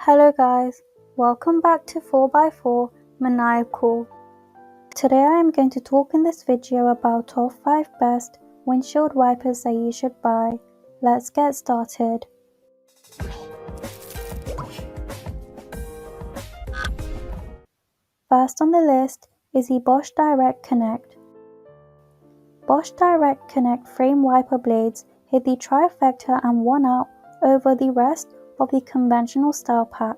Hello guys, welcome back to 4x4 Maniacal. Today I am going to talk in this video about top 5 best windshield wipers that you should buy. Let's get started. First on the list is the Bosch DirectConnect. Bosch DirectConnect frame wiper blades hit the trifecta and won out over the rest of the conventional style pack.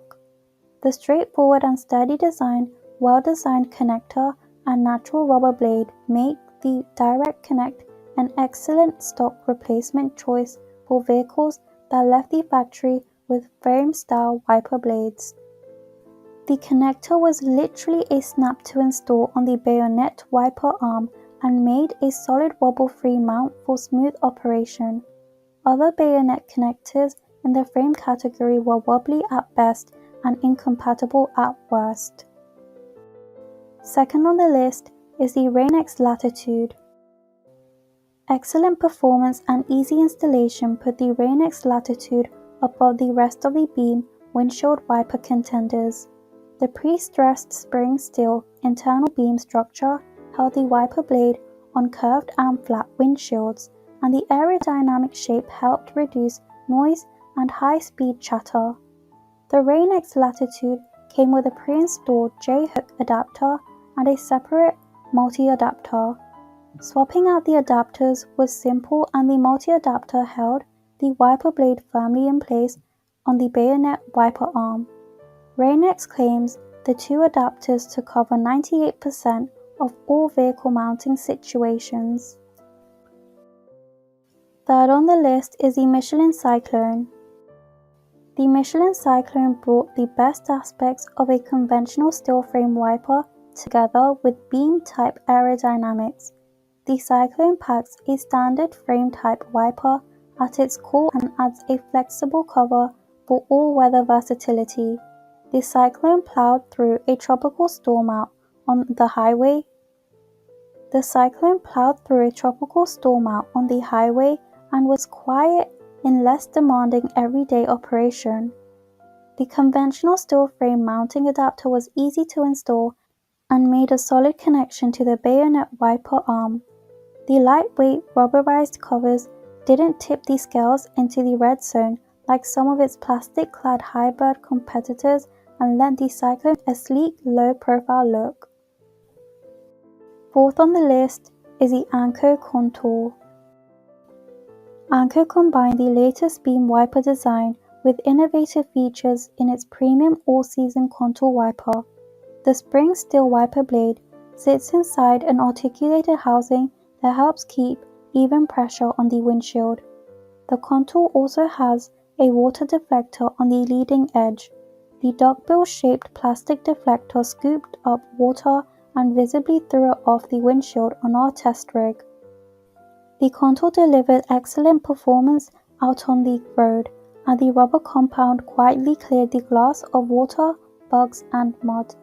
The straightforward and steady design, well-designed connector and natural rubber blade make the DirectConnect an excellent stock replacement choice for vehicles that left the factory with frame-style wiper blades. The connector was literally a snap to install on the bayonet wiper arm and made a solid wobble-free mount for smooth operation. Other bayonet connectors in the frame category were wobbly at best and incompatible at worst. Second on the list is the Rain-X Latitude. Excellent performance and easy installation put the Rain-X Latitude above the rest of the beam windshield wiper contenders. The pre-stressed spring steel internal beam structure held the wiper blade on curved and flat windshields, and the aerodynamic shape helped reduce noise and high-speed chatter. The Rain-X Latitude came with a pre-installed J-hook adapter and a separate multi-adapter. Swapping out the adapters was simple, and the multi-adapter held the wiper blade firmly in place on the bayonet wiper arm. Rain-X claims the two adapters to cover 98% of all vehicle mounting situations. Third on the list is the Michelin Cyclone. The Michelin Cyclone brought the best aspects of a conventional steel frame wiper together with beam-type aerodynamics. The Cyclone packs a standard frame-type wiper at its core and adds a flexible cover for all-weather versatility. The Cyclone plowed through a tropical storm out on the highway. And was quiet in less demanding everyday operation. The conventional steel frame mounting adapter was easy to install and made a solid connection to the bayonet wiper arm. The lightweight rubberized covers didn't tip the scales into the red zone like some of its plastic-clad hybrid competitors and lent the Cyclone a sleek, low-profile look. Fourth on the list is the ANCO Contour. ANCO combined the latest beam wiper design with innovative features in its premium all-season contour wiper. The spring steel wiper blade sits inside an articulated housing that helps keep even pressure on the windshield. The contour also has a water deflector on the leading edge. The duckbill-shaped plastic deflector scooped up water and visibly threw it off the windshield on our test rig. The contour delivered excellent performance out on the road, and the rubber compound quietly cleared the glass of water, bugs and mud.